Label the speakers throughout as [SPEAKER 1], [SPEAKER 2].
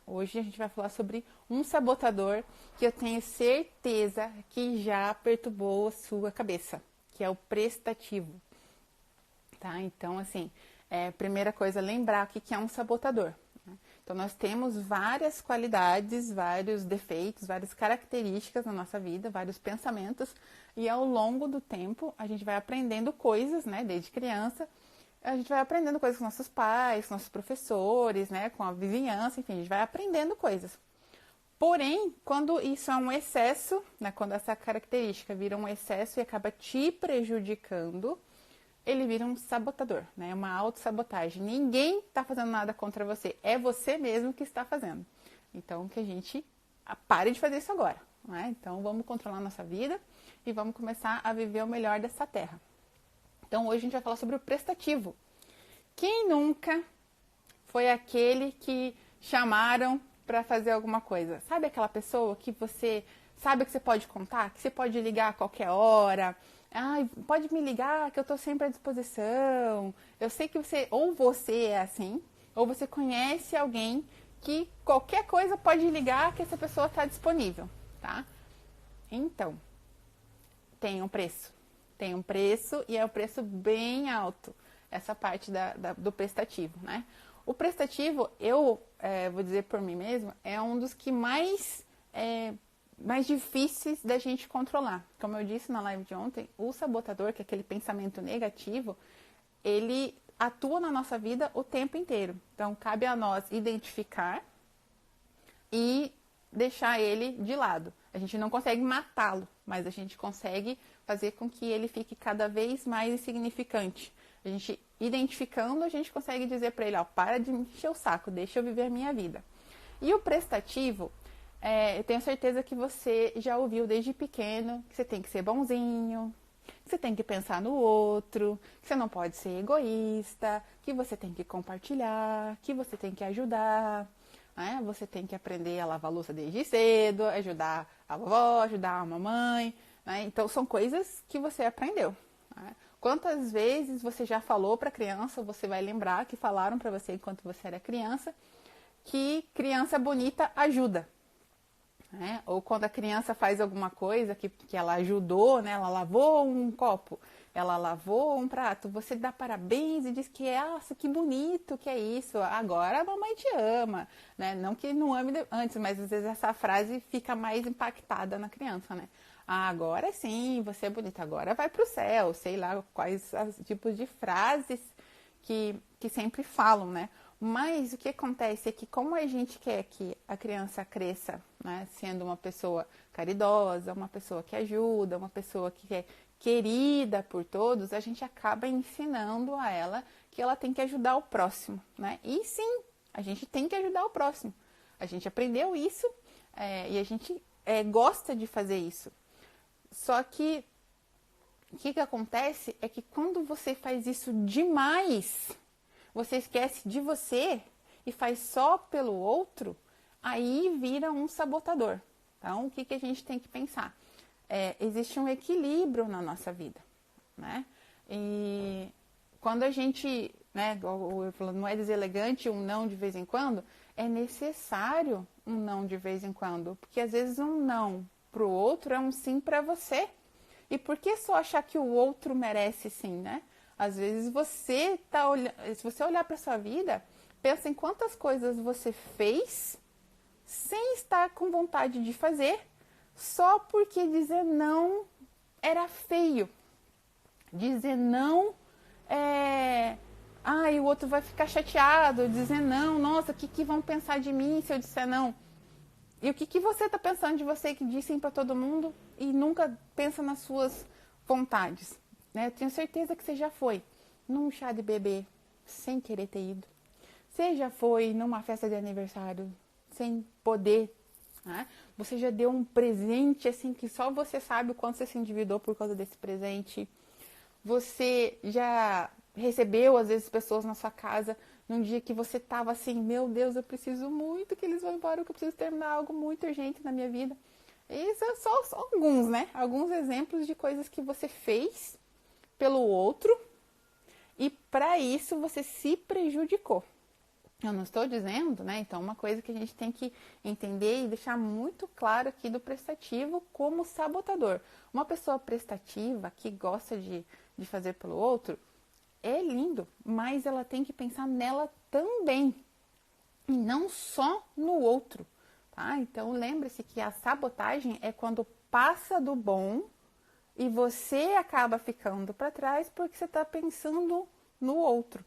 [SPEAKER 1] Hoje a gente vai falar sobre um sabotador que eu tenho certeza que já perturbou a sua cabeça, que é o prestativo, tá? Então, assim, primeira coisa, lembrar o que é um sabotador. Né? Então, nós temos várias qualidades, vários defeitos, várias características na nossa vida, vários pensamentos, e ao longo do tempo a gente vai aprendendo coisas, né, desde criança. A gente vai aprendendo coisas com nossos pais, com nossos professores, né, com a vizinhança, enfim, a gente vai aprendendo coisas. Porém, quando isso é um excesso, né, quando essa característica vira um excesso e acaba te prejudicando, ele vira um sabotador, né, uma autossabotagem. Ninguém está fazendo nada contra você, é você mesmo que está fazendo. Então, que a gente pare de fazer isso agora. Né? Então, vamos controlar a nossa vida e vamos começar a viver o melhor dessa terra. Então, hoje a gente vai falar sobre o prestativo. Quem nunca foi aquele que chamaram para fazer alguma coisa? Sabe aquela pessoa que você sabe que você pode contar, que você pode ligar a qualquer hora? Ah, pode me ligar que eu estou sempre à disposição. Eu sei que você é assim, ou você conhece alguém que qualquer coisa pode ligar que essa pessoa está disponível, tá? Então, tem um preço. Tem um preço e é um preço bem alto, essa parte do prestativo, né? O prestativo, eu vou dizer por mim mesma, é um dos que mais difíceis da gente controlar. Como eu disse na live de ontem, o sabotador, que é aquele pensamento negativo, ele atua na nossa vida o tempo inteiro. Então, cabe a nós identificar e deixar ele de lado. A gente não consegue matá-lo, mas a gente consegue fazer com que ele fique cada vez mais insignificante. A gente, identificando, a gente consegue dizer para ele, ó, para de encher o saco, deixa eu viver a minha vida. E o prestativo, eu tenho certeza que você já ouviu desde pequeno que você tem que ser bonzinho, que você tem que pensar no outro, que você não pode ser egoísta, que você tem que compartilhar, que você tem que ajudar. Né? Você tem que aprender a lavar a louça desde cedo, ajudar a vovó, ajudar a mamãe. Né? Então, são coisas que você aprendeu. Né? Quantas vezes você já falou para a criança, você vai lembrar que falaram para você enquanto você era criança, que criança bonita ajuda. Né? Ou quando a criança faz alguma coisa que ela ajudou, né? Ela lavou um copo, ela lavou um prato, você dá parabéns e diz que, nossa, que bonito que é isso, agora a mamãe te ama, né? Não que não ame antes, mas às vezes essa frase fica mais impactada na criança, né? Ah, agora sim, você é bonita, agora vai pro céu, sei lá quais os tipos de frases que sempre falam, né? Mas o que acontece é que como a gente quer que a criança cresça, né, sendo uma pessoa caridosa, uma pessoa que ajuda, uma pessoa que é querida por todos, a gente acaba ensinando a ela que ela tem que ajudar o próximo, né? E sim, a gente tem que ajudar o próximo. A gente aprendeu isso e a gente gosta de fazer isso. Só que o que acontece é que quando você faz isso demais, você esquece de você e faz só pelo outro, aí vira um sabotador. Então, o que a gente tem que pensar? Existe um equilíbrio na nossa vida, né? E quando a gente, né, eu falo, não é deselegante um não de vez em quando, é necessário um não de vez em quando, porque às vezes um não pro outro é um sim para você. E por que só achar que o outro merece sim, né? Às vezes você tá olhando, se você olhar para sua vida, pensa em quantas coisas você fez sem estar com vontade de fazer, só porque dizer não era feio. Dizer não e o outro vai ficar chateado. Dizer não, nossa, o que vão pensar de mim se eu disser não? E o que você está pensando de você que diz sim para todo mundo e nunca pensa nas suas vontades? Né? Tenho certeza que você já foi num chá de bebê sem querer ter ido. Você já foi numa festa de aniversário sem poder. Né? Você já deu um presente assim que só você sabe o quanto você se endividou por causa desse presente. Você já recebeu, às vezes, pessoas na sua casa num dia que você estava assim, meu Deus, eu preciso muito que eles vão embora, que eu preciso terminar algo muito urgente na minha vida. Isso é só alguns, né? Alguns exemplos de coisas que você fez pelo outro e para isso você se prejudicou. Eu não estou dizendo, né? Então, uma coisa que a gente tem que entender e deixar muito claro aqui do prestativo como sabotador. Uma pessoa prestativa que gosta de fazer pelo outro é lindo, mas ela tem que pensar nela também e não só no outro, tá? Então, lembre-se que a sabotagem é quando passa do bom e você acaba ficando para trás porque você está pensando no outro.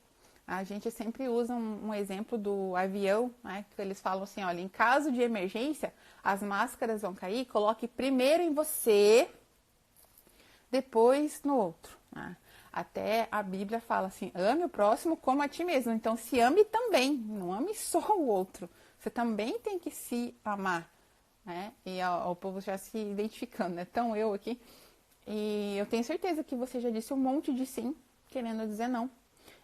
[SPEAKER 1] A gente sempre usa um exemplo do avião, né? Que eles falam assim, olha, em caso de emergência, as máscaras vão cair, coloque primeiro em você, depois no outro. Né? Até a Bíblia fala assim, ame o próximo como a ti mesmo. Então, se ame também, não ame só o outro. Você também tem que se amar. Né? E o povo já se identificando, né? Então, eu aqui. E eu tenho certeza que você já disse um monte de sim, querendo dizer não.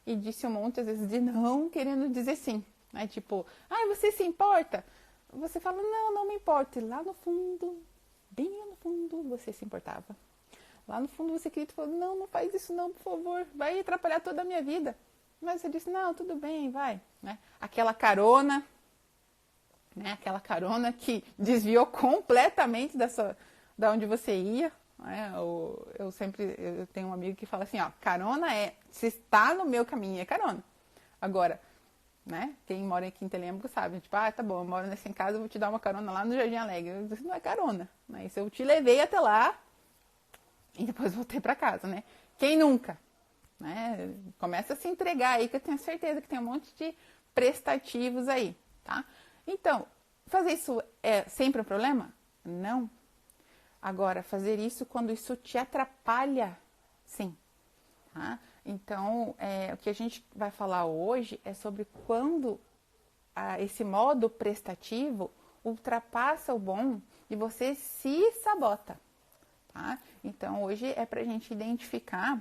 [SPEAKER 1] E disse um monte, às vezes, de não, querendo dizer sim. Né? Tipo, você se importa? Você fala, não, não me importa. E lá no fundo, bem lá no fundo, você se importava. Lá no fundo você queria e falou, não, não faz isso não, por favor. Vai atrapalhar toda a minha vida. Mas você disse, não, tudo bem, vai. Né? Aquela carona, né? Aquela carona que desviou completamente da onde você ia. Eu tenho um amigo que fala assim, ó, carona se está no meu caminho, é carona. Agora, né, quem mora aqui em Telêmaco sabe, tipo, tá bom, eu moro nessa casa, eu vou te dar uma carona lá no Jardim Alegre. Isso não é carona, né? Isso eu te levei até lá e depois voltei para casa, né? Quem nunca? Né? Começa a se entregar aí, que eu tenho certeza que tem um monte de prestativos aí, tá? Então, fazer isso é sempre um problema? Não. Agora, fazer isso quando isso te atrapalha, sim. Tá? Então, o que a gente vai falar hoje é sobre quando esse modo prestativo ultrapassa o bom e você se sabota. Tá? Então, hoje é para a gente identificar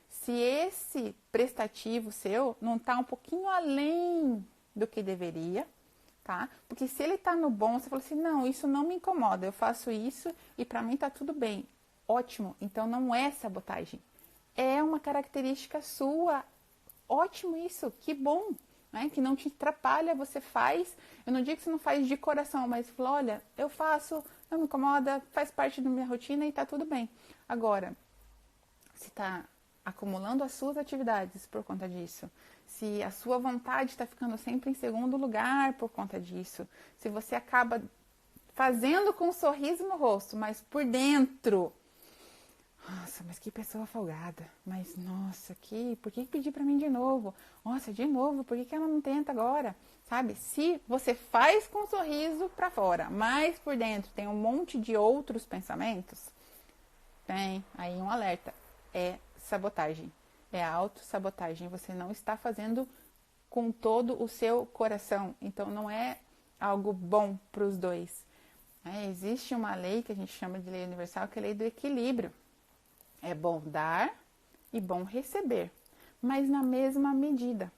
[SPEAKER 1] se esse prestativo seu não está um pouquinho além do que deveria. Tá? Porque se ele tá no bom, você fala assim, não, isso não me incomoda, eu faço isso e para mim tá tudo bem. Ótimo, então não é sabotagem. É uma característica sua. Ótimo isso, que bom, né? Que não te atrapalha, você faz. Eu não digo que você não faz de coração, mas fala, olha, eu faço, não me incomoda, faz parte da minha rotina e tá tudo bem. Agora, se tá acumulando as suas atividades por conta disso, se a sua vontade está ficando sempre em segundo lugar por conta disso, se você acaba fazendo com um sorriso no rosto, mas por dentro, nossa, mas que pessoa folgada, mas nossa, por que pedir para mim de novo? Nossa, de novo, por que ela não tenta agora? Sabe, se você faz com um sorriso para fora, mas por dentro tem um monte de outros pensamentos, tem aí um alerta, é sabotagem. É autossabotagem. Você não está fazendo com todo o seu coração. Então, não é algo bom para os dois. Existe uma lei que a gente chama de lei universal, que é a lei do equilíbrio. É bom dar e bom receber, mas na mesma medida.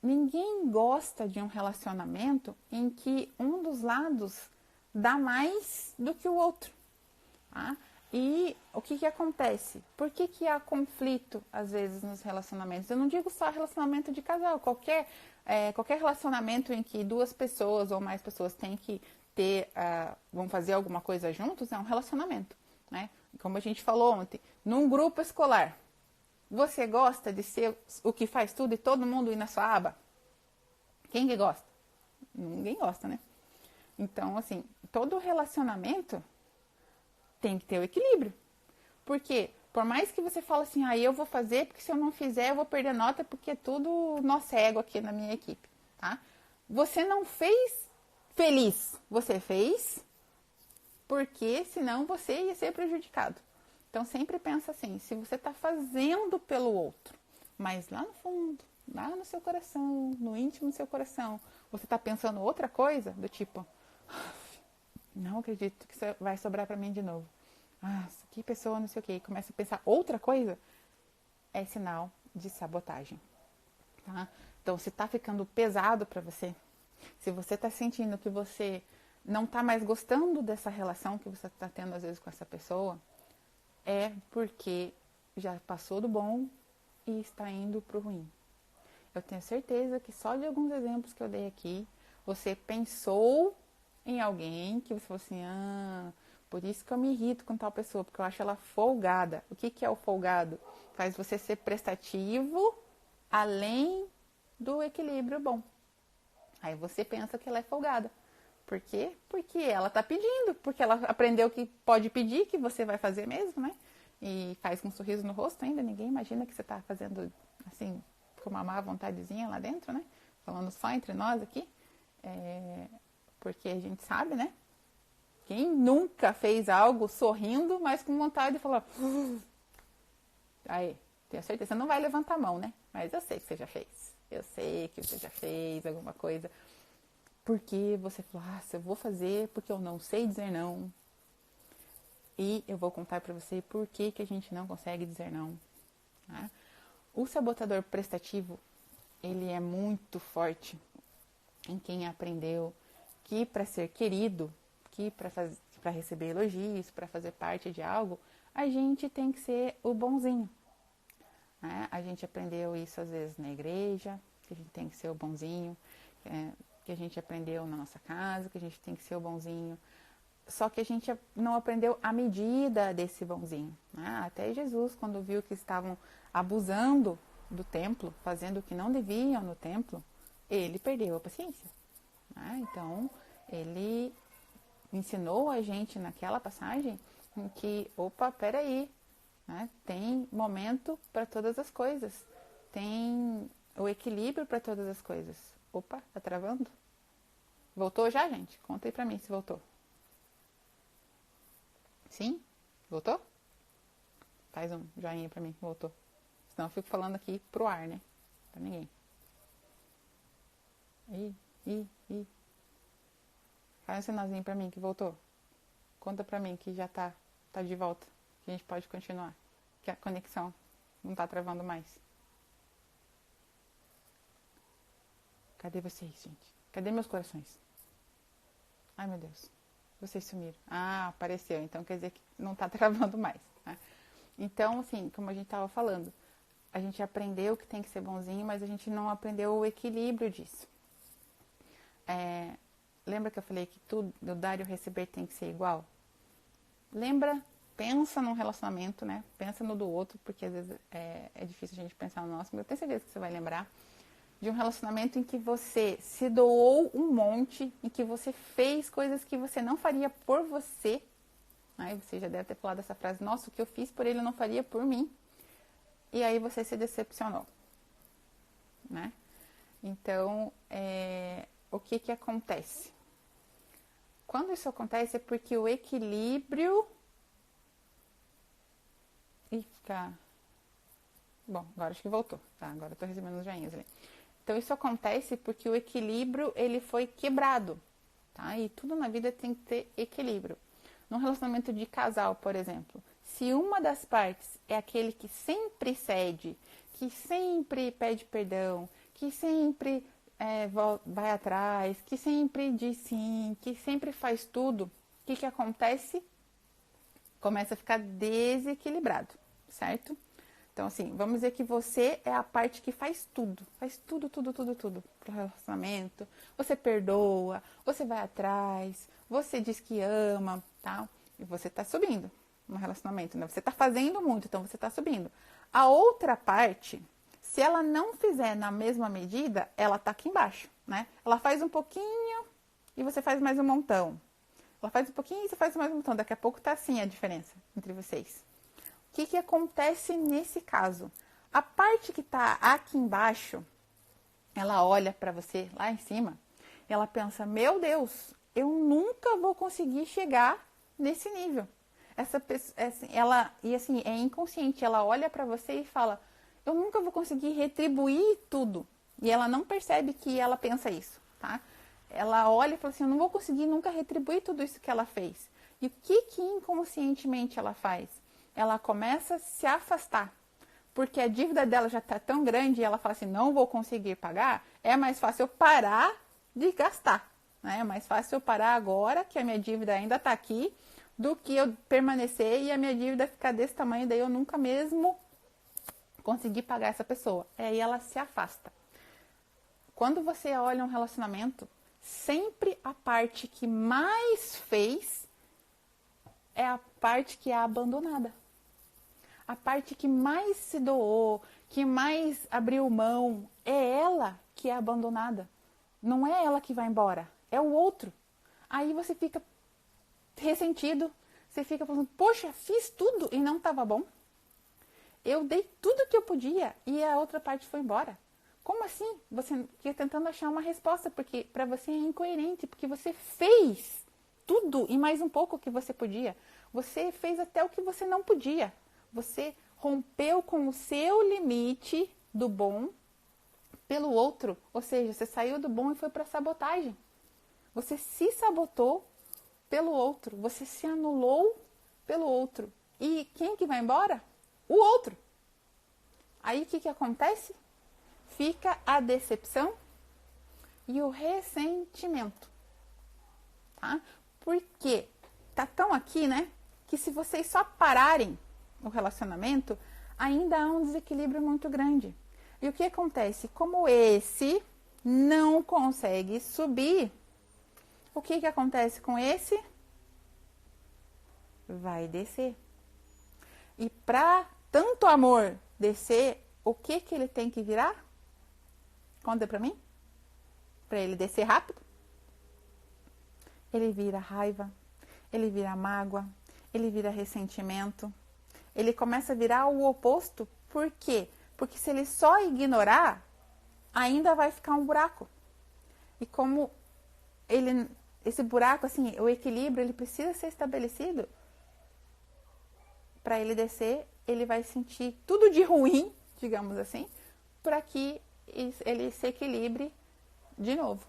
[SPEAKER 1] Ninguém gosta de um relacionamento em que um dos lados dá mais do que o outro. Tá? E o que acontece? Por que há conflito, às vezes, nos relacionamentos? Eu não digo só relacionamento de casal, qualquer relacionamento em que duas pessoas ou mais pessoas têm que vão fazer alguma coisa juntos, é um relacionamento. Né? Como a gente falou ontem, num grupo escolar, você gosta de ser o que faz tudo e todo mundo ir na sua aba? Quem que gosta? Ninguém gosta, né? Então, assim, todo relacionamento tem que ter o equilíbrio. Porque, por mais que você fale assim, eu vou fazer, porque se eu não fizer, eu vou perder nota, porque é tudo nó cego aqui na minha equipe, tá? Você não fez feliz, você fez porque senão você ia ser prejudicado. Então, sempre pensa assim, se você está fazendo pelo outro, mas lá no fundo, lá no seu coração, no íntimo do seu coração, você está pensando outra coisa, do tipo, não acredito que isso vai sobrar para mim de novo. Que pessoa, não sei o que. Começa a pensar outra coisa, é sinal de sabotagem. Tá? Então, se tá ficando pesado para você, se você tá sentindo que você não tá mais gostando dessa relação que você tá tendo às vezes com essa pessoa, é porque já passou do bom e está indo pro ruim. eu tenho certeza que só de alguns exemplos que eu dei aqui, você pensou em alguém que você falou assim, por isso que eu me irrito com tal pessoa, porque eu acho ela folgada. O que é o folgado? Faz você ser prestativo além do equilíbrio bom. Aí você pensa que ela é folgada. Por quê? Porque ela tá pedindo, porque ela aprendeu que pode pedir, que você vai fazer mesmo, né? E faz com um sorriso no rosto ainda, ninguém imagina que você tá fazendo assim, com uma má vontadezinha lá dentro, né? Falando só entre nós aqui. Porque a gente sabe, né? Quem nunca fez algo sorrindo, mas com vontade de falar... Aí, tenho certeza, você não vai levantar a mão, né? Mas eu sei que você já fez. Eu sei que você já fez alguma coisa. Porque você falou, eu vou fazer porque eu não sei dizer não. E eu vou contar pra você por que a gente não consegue dizer não. Tá? O sabotador prestativo, ele é muito forte em quem aprendeu que para ser querido, que para receber elogios, para fazer parte de algo, a gente tem que ser o bonzinho. Né? A gente aprendeu isso às vezes na igreja, que a gente tem que ser o bonzinho, que a gente aprendeu na nossa casa, que a gente tem que ser o bonzinho. Só que a gente não aprendeu a medida desse bonzinho. Né? Até Jesus, quando viu que estavam abusando do templo, fazendo o que não deviam no templo, ele perdeu a paciência. Né? Então, ele ensinou a gente naquela passagem em que, peraí, né? Tem momento para todas as coisas. Tem o equilíbrio para todas as coisas. Tá travando? Voltou já, gente? Conta aí pra mim se voltou. Sim? Voltou? Faz um joinha pra mim, voltou. Senão eu fico falando aqui pro ar, né? Pra ninguém. Ih. Faz um sinalzinho pra mim que voltou. Conta pra mim que já tá de volta. Que a gente pode continuar. Que a conexão não tá travando mais. Cadê vocês, gente? Cadê meus corações? Ai, meu Deus. Vocês sumiram. Apareceu. Então quer dizer que não tá travando mais. Tá? Então, assim, como a gente tava falando, a gente aprendeu que tem que ser bonzinho, mas a gente não aprendeu o equilíbrio disso. Lembra que eu falei que tudo, o dar e o receber tem que ser igual? Pensa num relacionamento, né? Pensa no do outro, porque às vezes é difícil a gente pensar no nosso, mas eu tenho certeza que você vai lembrar de um relacionamento em que você se doou um monte, em que você fez coisas que você não faria por você. Aí você já deve ter falado essa frase, nossa, o que eu fiz por ele eu não faria por mim. E aí você se decepcionou. Né? Então, o que acontece? Quando isso acontece é porque o equilíbrio... Bom, agora acho que voltou. Tá, agora eu tô recebendo os joinhas ali. Então, isso acontece porque o equilíbrio, ele foi quebrado, tá? E tudo na vida tem que ter equilíbrio. Num relacionamento de casal, por exemplo, se uma das partes é aquele que sempre cede, que sempre pede perdão, que sempre vai atrás, que sempre diz sim, que sempre faz tudo, o que acontece? Começa a ficar desequilibrado, certo? Então, assim, vamos dizer que você é a parte que faz tudo pro relacionamento. Você perdoa, você vai atrás, você diz que ama, tá? E você tá subindo no relacionamento, né? Você tá fazendo muito, então você tá subindo. A outra parte, se ela não fizer na mesma medida, ela tá aqui embaixo, né? Ela faz um pouquinho e você faz mais um montão. Ela faz um pouquinho e você faz mais um montão. Daqui a pouco tá assim a diferença entre vocês. O que acontece nesse caso? A parte que está aqui embaixo, ela olha para você lá em cima, e ela pensa, meu Deus, eu nunca vou conseguir chegar nesse nível. Essa pessoa, é inconsciente, ela olha para você e fala, eu nunca vou conseguir retribuir tudo. E ela não percebe que ela pensa isso, tá? Ela olha e fala assim, eu não vou conseguir nunca retribuir tudo isso que ela fez. E o que inconscientemente ela faz? Ela começa a se afastar, porque a dívida dela já está tão grande e ela fala assim, não vou conseguir pagar, é mais fácil eu parar de gastar, né? É mais fácil eu parar agora, que a minha dívida ainda está aqui, do que eu permanecer e a minha dívida ficar desse tamanho, daí eu nunca mesmo conseguir pagar essa pessoa. Aí ela se afasta. Quando você olha um relacionamento, sempre a parte que mais fez é a parte que é abandonada. A parte que mais se doou, que mais abriu mão, é ela que é abandonada. Não é ela que vai embora, é o outro. Aí você fica ressentido, você fica falando, poxa, fiz tudo e não estava bom. Eu dei tudo que eu podia e a outra parte foi embora. Como assim? Você fica tentando achar uma resposta, porque para você é incoerente, porque você fez tudo e mais um pouco que você podia. Você fez até o que você não podia. Você rompeu com o seu limite do bom pelo outro. Ou seja, você saiu do bom e foi para a sabotagem. Você se sabotou pelo outro. Você se anulou pelo outro. E quem que vai embora? O outro. Aí o que acontece? Fica a decepção e o ressentimento. Tá? Porque tá tão aqui, né? Que se vocês só pararem o relacionamento, ainda há um desequilíbrio muito grande. E o que acontece? Como esse não consegue subir, o que acontece com esse? Vai descer. E para tanto amor descer, o que ele tem que virar? Conta pra mim. Para ele descer rápido. Ele vira raiva, ele vira mágoa, ele vira ressentimento. Ele começa a virar o oposto. Por quê? Porque se ele só ignorar, ainda vai ficar um buraco. E como esse buraco, assim, o equilíbrio, ele precisa ser estabelecido. Para ele descer, ele vai sentir tudo de ruim, digamos assim, para que ele se equilibre de novo.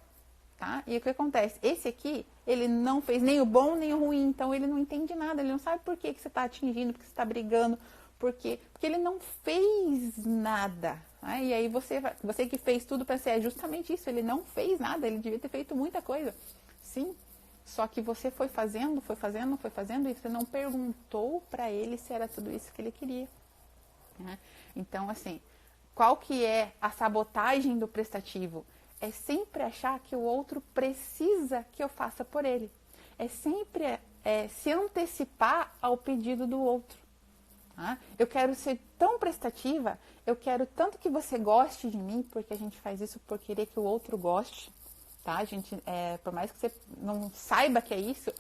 [SPEAKER 1] Tá? E o que acontece? Esse aqui, ele não fez nem o bom nem o ruim, então ele não entende nada, ele não sabe por que você está atingindo, por que você está brigando, por quê? Porque ele não fez nada. Né? E aí você que fez tudo para ser justamente isso, ele não fez nada, ele devia ter feito muita coisa. Sim, só que você foi fazendo e você não perguntou para ele se era tudo isso que ele queria. Né? Então, assim, qual que é a sabotagem do prestativo? É sempre achar que o outro precisa que eu faça por ele. É sempre se antecipar ao pedido do outro. Tá? Eu quero ser tão prestativa, eu quero tanto que você goste de mim, porque a gente faz isso por querer que o outro goste. Tá? A gente, por mais que você não saiba que é isso,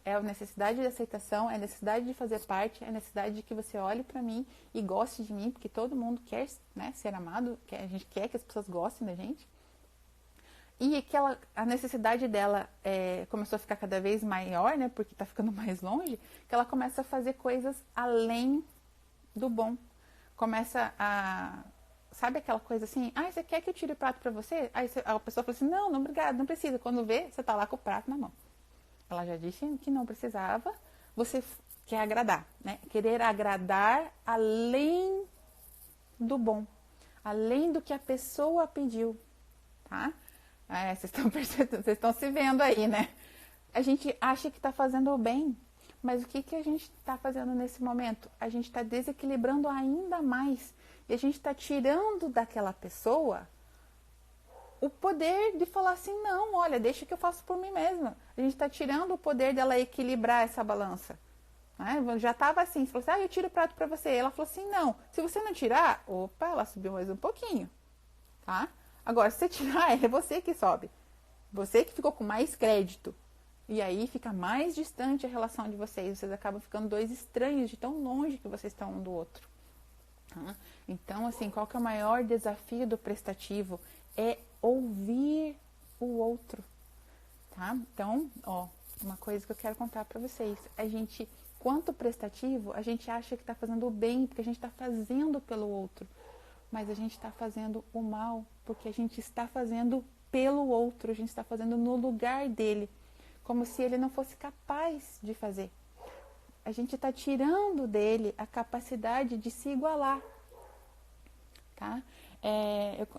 [SPEAKER 1] é a necessidade de aceitação, é a necessidade de fazer parte, é a necessidade de que você olhe pra mim e goste de mim, porque todo mundo quer, né, ser amado, a gente quer que as pessoas gostem da gente. E a necessidade dela começou a ficar cada vez maior, né, porque tá ficando mais longe, que ela começa a fazer coisas além do bom. Começa a... Sabe aquela coisa assim? Ah, você quer que eu tire o prato pra você? Aí a pessoa fala assim, não, obrigado, não precisa. Quando vê, você tá lá com o prato na mão. Ela já disse que não precisava, você quer agradar, né? Querer agradar além do bom, além do que a pessoa pediu, tá? Vocês estão se vendo aí, né? A gente acha que está fazendo o bem, mas o que a gente está fazendo nesse momento? A gente está desequilibrando ainda mais e a gente está tirando daquela pessoa o poder de falar assim, não, olha, deixa que eu faço por mim mesma. A gente está tirando o poder dela equilibrar essa balança. Né? Já estava assim, você falou assim, eu tiro o prato para você. Ela falou assim, não, se você não tirar, opa, ela subiu mais um pouquinho. Tá? Agora, se você tirar, é você que sobe. Você que ficou com mais crédito. E aí fica mais distante a relação de vocês. Vocês acabam ficando dois estranhos de tão longe que vocês estão um do outro. Tá? Então, assim, qual que é o maior desafio do prestativo? É ouvir o outro, tá? Então, uma coisa que eu quero contar para vocês. A gente, quanto prestativo, a gente acha que está fazendo o bem, porque a gente está fazendo pelo outro. Mas a gente está fazendo o mal, porque a gente está fazendo pelo outro, a gente está fazendo no lugar dele, como se ele não fosse capaz de fazer. A gente está tirando dele a capacidade de se igualar, tá?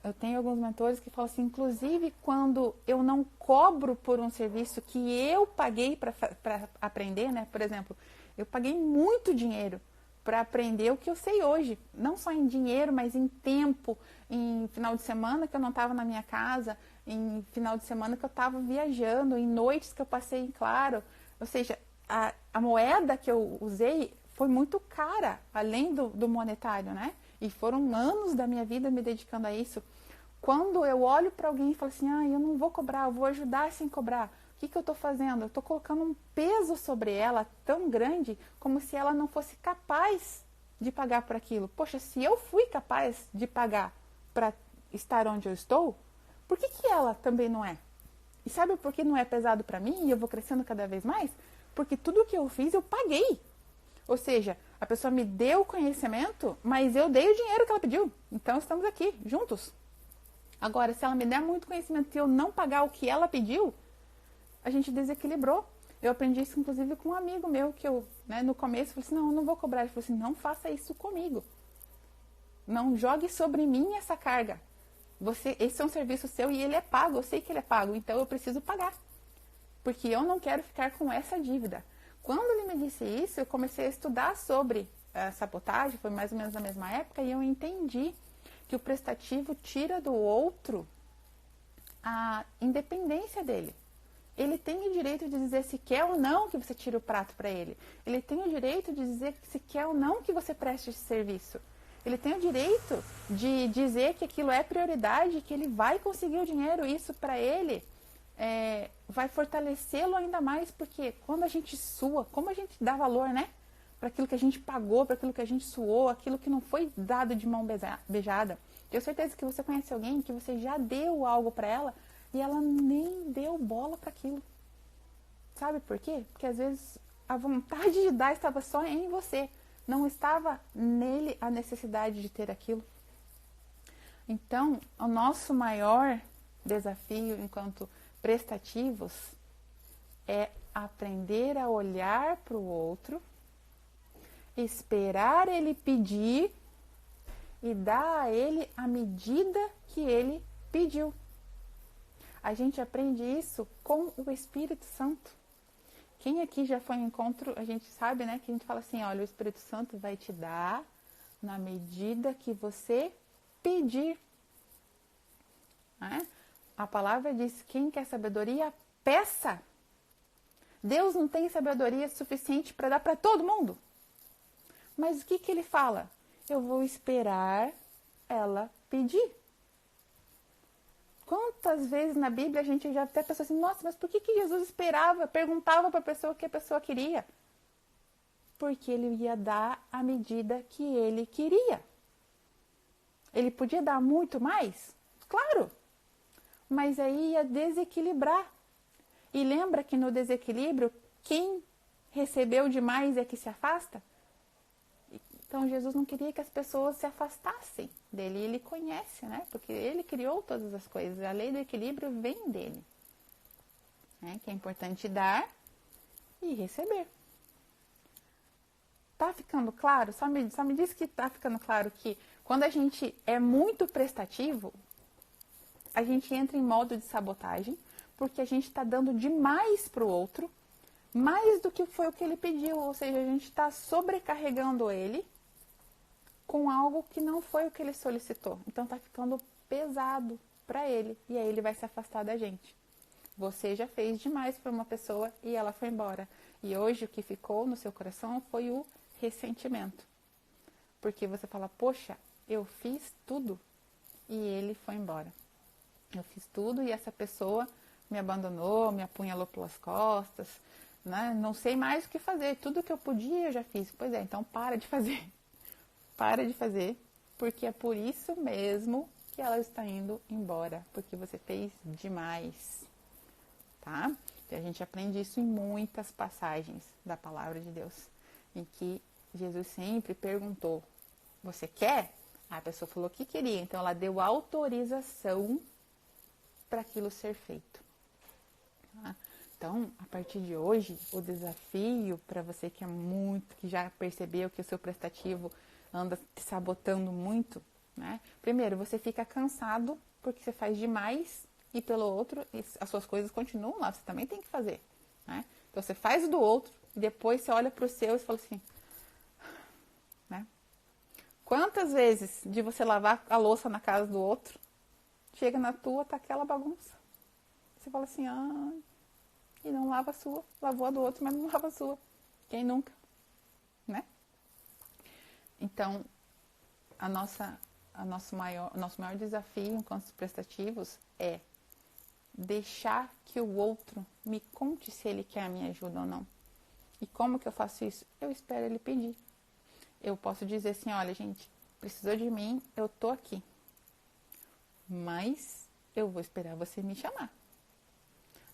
[SPEAKER 1] Eu tenho alguns mentores que falam assim, inclusive quando eu não cobro por um serviço que eu paguei para aprender, né? Por exemplo, eu paguei muito dinheiro para aprender o que eu sei hoje. Não só em dinheiro, mas em tempo, em final de semana que eu não estava na minha casa, em final de semana que eu estava viajando, em noites que eu passei em claro. Ou seja, a moeda que eu usei foi muito cara, além do monetário, né? E foram anos da minha vida me dedicando a isso. Quando eu olho para alguém e falo assim, eu não vou cobrar, eu vou ajudar sem cobrar. O que eu estou fazendo? Eu estou colocando um peso sobre ela tão grande como se ela não fosse capaz de pagar por aquilo. Poxa, se eu fui capaz de pagar para estar onde eu estou, por que ela também não é? E sabe por que não é pesado para mim e eu vou crescendo cada vez mais? Porque tudo que eu fiz eu paguei. Ou seja, a pessoa me deu o conhecimento, mas eu dei o dinheiro que ela pediu. Então estamos aqui, juntos. Agora, se ela me der muito conhecimento e eu não pagar o que ela pediu, a gente desequilibrou. Eu aprendi isso, inclusive, com um amigo meu, que eu, no começo, falei assim, não, eu não vou cobrar. Ele falou assim, não faça isso comigo. Não jogue sobre mim essa carga. Esse é um serviço seu e ele é pago, eu sei que ele é pago, então eu preciso pagar. Porque eu não quero ficar com essa dívida. Quando ele me disse isso, eu comecei a estudar sobre sabotagem, foi mais ou menos na mesma época, e eu entendi que o prestativo tira do outro a independência dele. Ele tem o direito de dizer se quer ou não que você tire o prato para ele. Ele tem o direito de dizer se quer ou não que você preste esse serviço. Ele tem o direito de dizer que aquilo é prioridade, que ele vai conseguir o dinheiro. Isso para ele vai fortalecê-lo ainda mais, porque quando a gente sua, como a gente dá valor, para aquilo que a gente pagou, para aquilo que a gente suou, aquilo que não foi dado de mão beijada. Tenho certeza que você conhece alguém que você já deu algo para ela e ela nem deu bola para aquilo. Sabe por quê? Porque às vezes a vontade de dar estava só em você. Não estava nele a necessidade de ter aquilo. Então, o nosso maior desafio enquanto prestativos é aprender a olhar para o outro, esperar ele pedir e dar a ele a medida que ele pediu. A gente aprende isso com o Espírito Santo. Quem aqui já foi em encontro, a gente sabe, que a gente fala assim, olha, o Espírito Santo vai te dar na medida que você pedir. A palavra diz, quem quer sabedoria, peça. Deus não tem sabedoria suficiente para dar para todo mundo. Mas o que ele fala? Eu vou esperar ela pedir. Quantas vezes na Bíblia a gente já até pensou assim, nossa, mas por que Jesus esperava, perguntava para a pessoa o que a pessoa queria? Porque ele ia dar a medida que ele queria. Ele podia dar muito mais? Claro! Mas aí ia desequilibrar. E lembra que no desequilíbrio, quem recebeu demais é que se afasta? Então Jesus não queria que as pessoas se afastassem dele. Ele conhece, porque ele criou todas as coisas. A lei do equilíbrio vem dele. Que é importante dar e receber. Tá ficando claro? Só me diz que tá ficando claro que quando a gente é muito prestativo, a gente entra em modo de sabotagem, porque a gente está dando demais para o outro, mais do que foi o que ele pediu. Ou seja, a gente está sobrecarregando ele com algo que não foi o que ele solicitou. Então está ficando pesado para ele e aí ele vai se afastar da gente. Você já fez demais para uma pessoa e ela foi embora. E hoje o que ficou no seu coração foi o ressentimento. Porque você fala, poxa, eu fiz tudo e ele foi embora. Eu fiz tudo e essa pessoa me abandonou, me apunhalou pelas costas, não sei mais o que fazer. Tudo que eu podia eu já fiz. Pois é, então para de fazer. Para de fazer, porque é por isso mesmo que ela está indo embora, porque você fez demais, tá? E a gente aprende isso em muitas passagens da palavra de Deus, em que Jesus sempre perguntou, você quer? A pessoa falou que queria, então ela deu autorização para aquilo ser feito. Tá? Então, a partir de hoje, o desafio para você que já percebeu que o seu prestativo anda te sabotando muito, Primeiro, você fica cansado porque você faz demais e pelo outro, as suas coisas continuam lá, você também tem que fazer, Então você faz o do outro e depois você olha para o seu e fala assim, Quantas vezes de você lavar a louça na casa do outro, chega na tua, tá aquela bagunça. Você fala assim, e não lava a sua. Lavou a do outro, mas não lava a sua. Quem nunca? Né? Então, o nosso maior desafio enquanto prestativos é deixar que o outro me conte se ele quer a minha ajuda ou não. E como que eu faço isso? Eu espero ele pedir. Eu posso dizer assim, olha, gente, precisou de mim, eu tô aqui. Mas eu vou esperar você me chamar.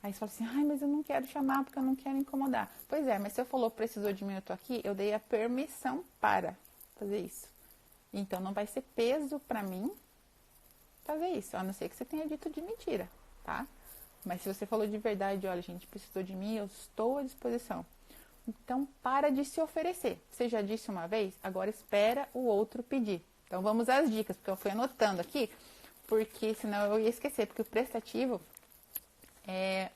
[SPEAKER 1] Aí você fala assim, mas eu não quero chamar porque eu não quero incomodar. Pois é, mas se eu falou precisou de mim, eu tô aqui, eu dei a permissão para fazer isso. Então não vai ser peso pra mim fazer isso, a não ser que você tenha dito de mentira, tá? Mas se você falou de verdade, olha, gente, precisou de mim, eu estou à disposição. Então para de se oferecer. Você já disse uma vez, agora espera o outro pedir. Então vamos às dicas, porque eu fui anotando aqui, porque senão eu ia esquecer, porque o prestativo é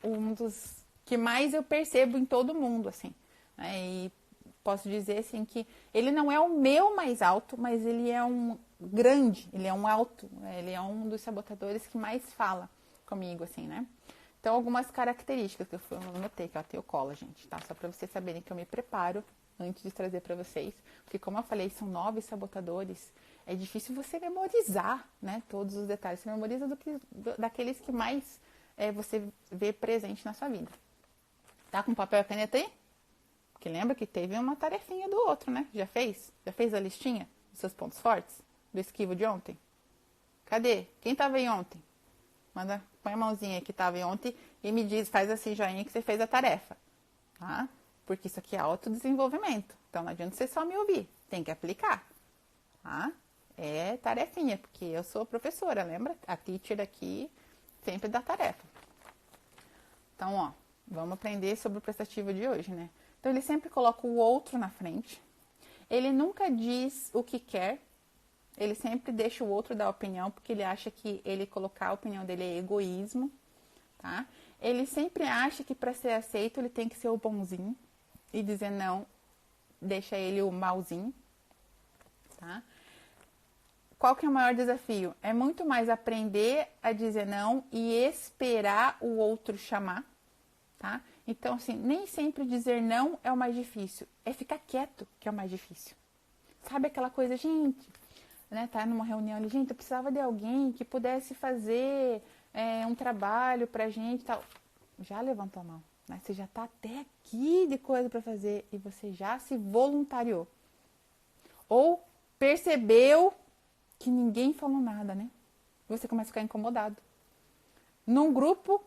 [SPEAKER 1] um dos que mais eu percebo em todo mundo, assim, né? E posso dizer, assim, que ele não é o meu mais alto, mas ele é um grande, ele é um alto, né? Ele é um dos sabotadores que mais fala comigo, assim, né? Então, algumas características que eu anotei, que eu tenho cola, gente, tá? Só pra vocês saberem que eu me preparo antes de trazer pra vocês, porque como eu falei, são 9 sabotadores, é difícil você memorizar, né, todos os detalhes. Você memoriza daqueles que mais você vê presente na sua vida. Tá com papel e caneta aí? Porque lembra que teve uma tarefinha do outro, né? Já fez? Já fez a listinha dos seus pontos fortes? Do esquivo de ontem? Cadê? Quem tava aí ontem? Manda, põe a mãozinha aí que tava aí ontem e me diz, faz assim, joinha, que você fez a tarefa. Tá? Porque isso aqui é autodesenvolvimento. Então não adianta você só me ouvir. Tem que aplicar. Tá? É tarefinha, porque eu sou professora, lembra? A teacher aqui sempre dá tarefa. Então, ó, vamos aprender sobre o prestativo de hoje, né? Então, ele sempre coloca o outro na frente. Ele nunca diz o que quer. Ele sempre deixa o outro dar opinião, porque ele acha que ele colocar a opinião dele é egoísmo, tá? Ele sempre acha que para ser aceito ele tem que ser o bonzinho e dizer não, deixa ele o malzinho, tá? Qual que é o maior desafio? É muito mais aprender a dizer não e esperar o outro chamar, tá? Então, assim, nem sempre dizer não é o mais difícil. É ficar quieto que é o mais difícil. Sabe aquela coisa, gente, né? Tá numa reunião ali, gente, eu precisava de alguém que pudesse fazer um trabalho pra gente e tal. Já levantou a mão, né? Você já tá até aqui de coisa pra fazer e você já se voluntariou. Ou percebeu que ninguém falou nada, né? Você começa a ficar incomodado. Num grupo,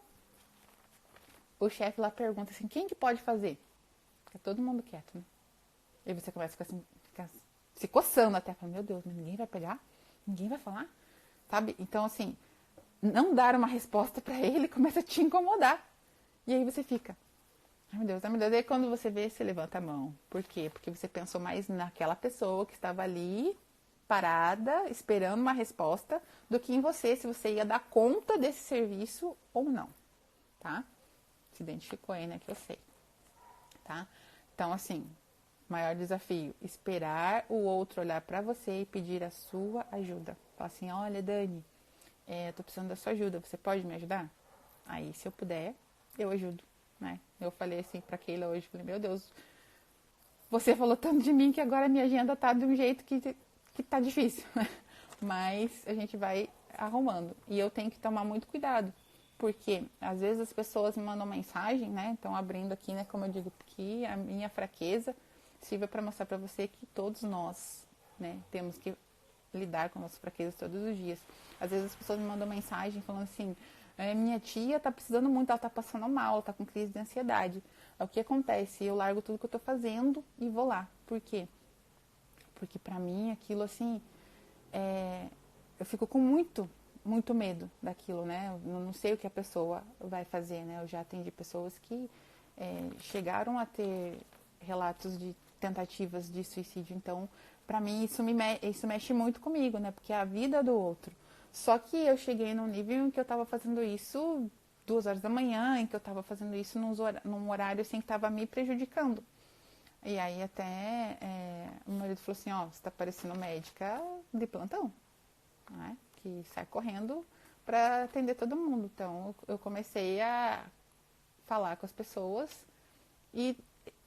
[SPEAKER 1] o chefe lá pergunta assim, quem que pode fazer? Fica todo mundo quieto, né? E você começa a ficar se coçando até. Fala, meu Deus, mas ninguém vai pegar? Ninguém vai falar? Sabe? Então, assim, não dar uma resposta pra ele começa a te incomodar. E aí você fica, ai meu Deus, ai meu Deus. E aí quando você vê, você levanta a mão. Por quê? Porque você pensou mais naquela pessoa que estava ali parada, esperando uma resposta, do que em você, se você ia dar conta desse serviço ou não, tá? Se identificou aí, né, que eu sei, tá? Então, assim, maior desafio, esperar o outro olhar pra você e pedir a sua ajuda. Fala assim, olha, Dani, eu tô precisando da sua ajuda, você pode me ajudar? Aí, se eu puder, eu ajudo, né? Eu falei assim pra Keila hoje, falei, meu Deus, você falou tanto de mim que agora a minha agenda tá de um jeito que tá difícil, né? Mas a gente vai arrumando. E eu tenho que tomar muito cuidado, porque às vezes as pessoas me mandam mensagem, né? Então, abrindo aqui, né, como eu digo, que a minha fraqueza sirva para mostrar para você que todos nós, né, temos que lidar com nossas fraquezas todos os dias. Às vezes as pessoas me mandam mensagem falando assim, minha tia tá precisando muito, ela tá passando mal, ela tá com crise de ansiedade. O que acontece? Eu largo tudo que eu tô fazendo e vou lá. Por quê? Porque pra mim aquilo assim, eu fico com muito medo daquilo, né? Eu não sei o que a pessoa vai fazer, né? Eu já atendi pessoas que chegaram a ter relatos de tentativas de suicídio. Então, pra mim, isso mexe muito comigo, né? Porque é a vida do outro. Só que eu cheguei num nível em que eu tava fazendo isso 2 horas da manhã, em que eu tava fazendo isso num horário assim que tava me prejudicando. E aí até o marido falou assim, ó, você tá parecendo médica de plantão, né? Que sai correndo para atender todo mundo. Então eu comecei a falar com as pessoas e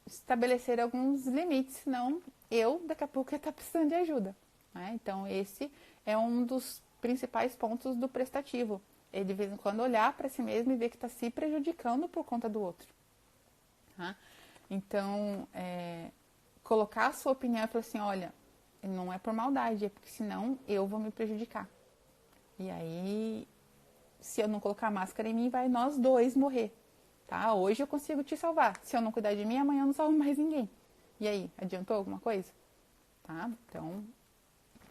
[SPEAKER 1] estabelecer alguns limites, senão eu daqui a pouco ia estar precisando de ajuda, né? Então esse é um dos principais pontos do prestativo. É de vez em quando olhar para si mesmo e ver que está se prejudicando por conta do outro. Tá? Então, colocar a sua opinião e falar assim, olha, não é por maldade, é porque senão eu vou me prejudicar. E aí, se eu não colocar máscara em mim, vai nós dois morrer. Tá? Hoje eu consigo te salvar. Se eu não cuidar de mim, amanhã eu não salvo mais ninguém. E aí, adiantou alguma coisa? Tá? Então,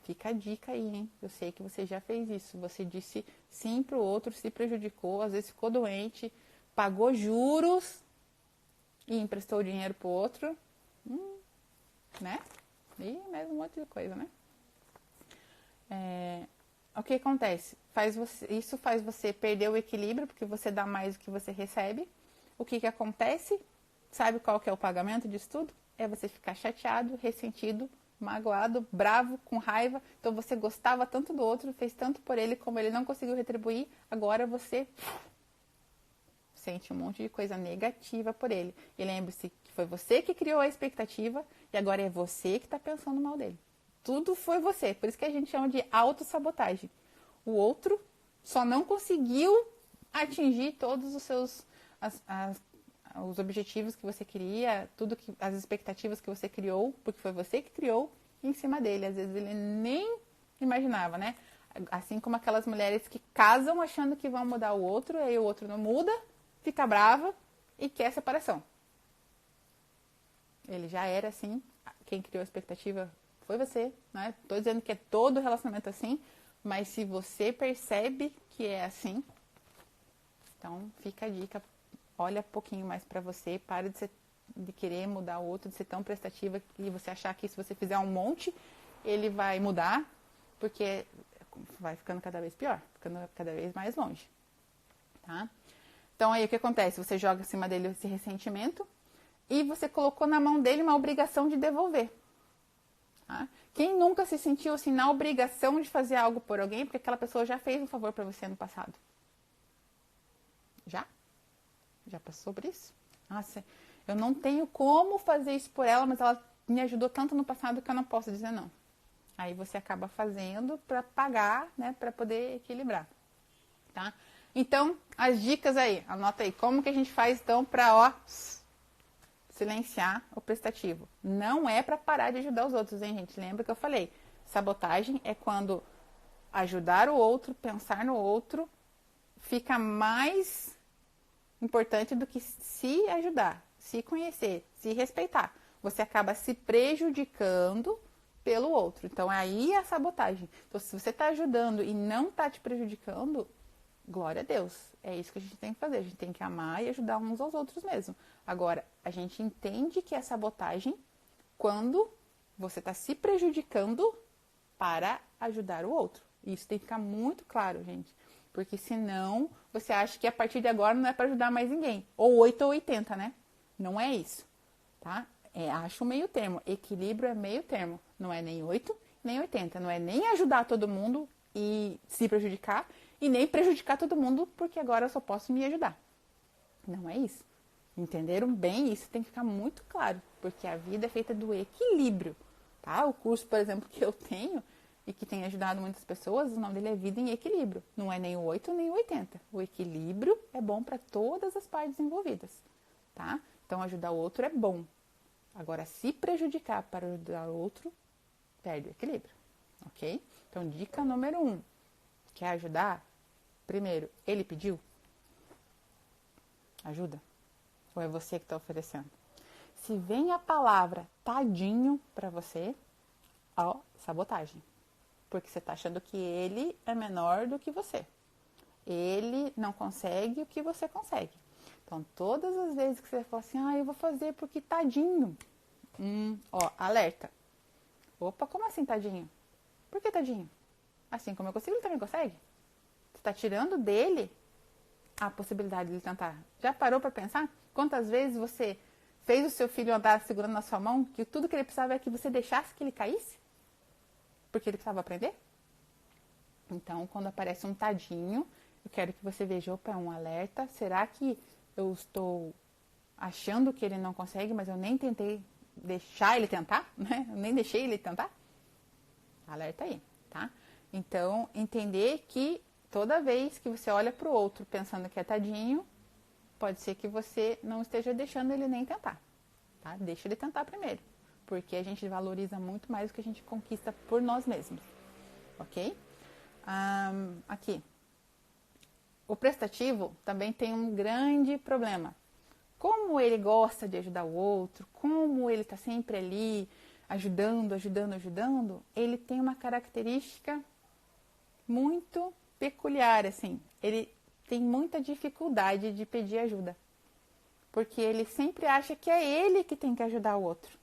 [SPEAKER 1] fica a dica aí, hein? Eu sei que você já fez isso. Você disse sim pro outro, se prejudicou, às vezes ficou doente, pagou juros e emprestou dinheiro pro outro, né? E mais um monte de coisa, né? O que acontece? Isso faz você perder o equilíbrio, porque você dá mais do que você recebe. O que acontece? Sabe qual que é o pagamento disso tudo? É você ficar chateado, ressentido, magoado, bravo, com raiva. Então você gostava tanto do outro, fez tanto por ele, como ele não conseguiu retribuir, agora você sente um monte de coisa negativa por ele. E lembre-se que foi você que criou a expectativa e agora é você que está pensando mal dele. Tudo foi você. Por isso que a gente chama de autossabotagem. O outro só não conseguiu atingir todos os seus os objetivos que você queria, as expectativas que você criou, porque foi você que criou em cima dele. Às vezes ele nem imaginava, né? Assim como aquelas mulheres que casam achando que vão mudar o outro, aí o outro não muda, fica brava e quer separação. Ele já era assim, quem criou a expectativa foi você, né? Tô dizendo que é todo relacionamento assim, mas se você percebe que é assim, então fica a dica, olha um pouquinho mais pra você, para de querer mudar o outro, de ser tão prestativa e você achar que se você fizer um monte, ele vai mudar, porque vai ficando cada vez pior, ficando cada vez mais longe, tá? Então aí o que acontece? Você joga em cima dele esse ressentimento e você colocou na mão dele uma obrigação de devolver. Tá? Quem nunca se sentiu assim na obrigação de fazer algo por alguém porque aquela pessoa já fez um favor para você no passado? Já? Já passou por isso? Nossa, eu não tenho como fazer isso por ela, mas ela me ajudou tanto no passado que eu não posso dizer não. Aí você acaba fazendo para pagar, né, para poder equilibrar, tá? Então, as dicas aí, anota aí, como que a gente faz então para, silenciar o prestativo? Não é para parar de ajudar os outros, hein, gente? Lembra que eu falei, sabotagem é quando ajudar o outro, pensar no outro, fica mais importante do que se ajudar, se conhecer, se respeitar. Você acaba se prejudicando pelo outro. Então, aí é a sabotagem. Então, se você está ajudando e não está te prejudicando, glória a Deus. É isso que a gente tem que fazer. A gente tem que amar e ajudar uns aos outros mesmo. Agora, a gente entende que é sabotagem quando você está se prejudicando para ajudar o outro. Isso tem que ficar muito claro, gente. Porque senão você acha que a partir de agora não é para ajudar mais ninguém. Ou 8 ou 80, né? Não é isso, tá? Acho um meio termo. Equilíbrio é meio termo. Não é nem 8, nem 80. Não é nem ajudar todo mundo e se prejudicar, e nem prejudicar todo mundo porque agora eu só posso me ajudar. Não é isso. Entenderam bem? Isso tem que ficar muito claro, porque a vida é feita do equilíbrio, tá? O curso, por exemplo, que eu tenho e que tem ajudado muitas pessoas, o nome dele é Vida em Equilíbrio. Não é nem o 8 nem o 80. O equilíbrio é bom para todas as partes envolvidas, tá? Então, ajudar o outro é bom. Agora, se prejudicar para ajudar o outro, perde o equilíbrio, ok? Então, dica número 1. Quer ajudar? Primeiro, ele pediu? Ajuda? Ou é você que está oferecendo? Se vem a palavra tadinho para você, sabotagem. Porque você está achando que ele é menor do que você. Ele não consegue o que você consegue. Então, todas as vezes que você fala assim, eu vou fazer porque tadinho. Alerta. Opa, como assim tadinho? Por que tadinho? Assim como eu consigo, ele também consegue? Você está tirando dele a possibilidade de ele tentar. Já parou para pensar? Quantas vezes você fez o seu filho andar segurando na sua mão, que tudo que ele precisava é que você deixasse que ele caísse? Porque ele precisava aprender? Então, quando aparece um tadinho, eu quero que você veja, opa, é um alerta. Será que eu estou achando que ele não consegue, mas eu nem tentei deixar ele tentar, né? Eu nem deixei ele tentar? Alerta aí, tá? Então, entender que toda vez que você olha para o outro pensando que é tadinho, pode ser que você não esteja deixando ele nem tentar, tá? Deixa ele tentar primeiro, porque a gente valoriza muito mais o que a gente conquista por nós mesmos, ok? Aqui. O prestativo também tem um grande problema. Como ele gosta de ajudar o outro, como ele está sempre ali, ajudando, ele tem uma característica muito peculiar, assim. Ele tem muita dificuldade de pedir ajuda. Porque ele sempre acha que é ele que tem que ajudar o outro.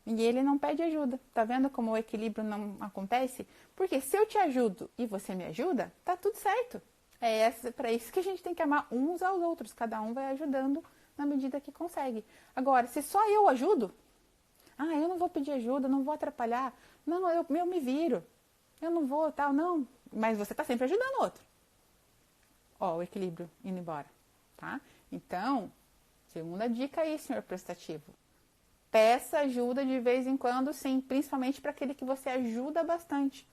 [SPEAKER 1] E ele não pede ajuda. Tá vendo como o equilíbrio não acontece? Porque se eu te ajudo e você me ajuda, tá tudo certo. É para isso que a gente tem que amar uns aos outros. Cada um vai ajudando na medida que consegue. Agora, se só eu ajudo, eu não vou pedir ajuda, não vou atrapalhar. Não, eu me viro. Eu não vou, tal, não. Mas você tá sempre ajudando o outro. Ó, o equilíbrio indo embora, tá? Então, segunda dica aí, senhor prestativo. Peça ajuda de vez em quando, sim, principalmente para aquele que você ajuda bastante.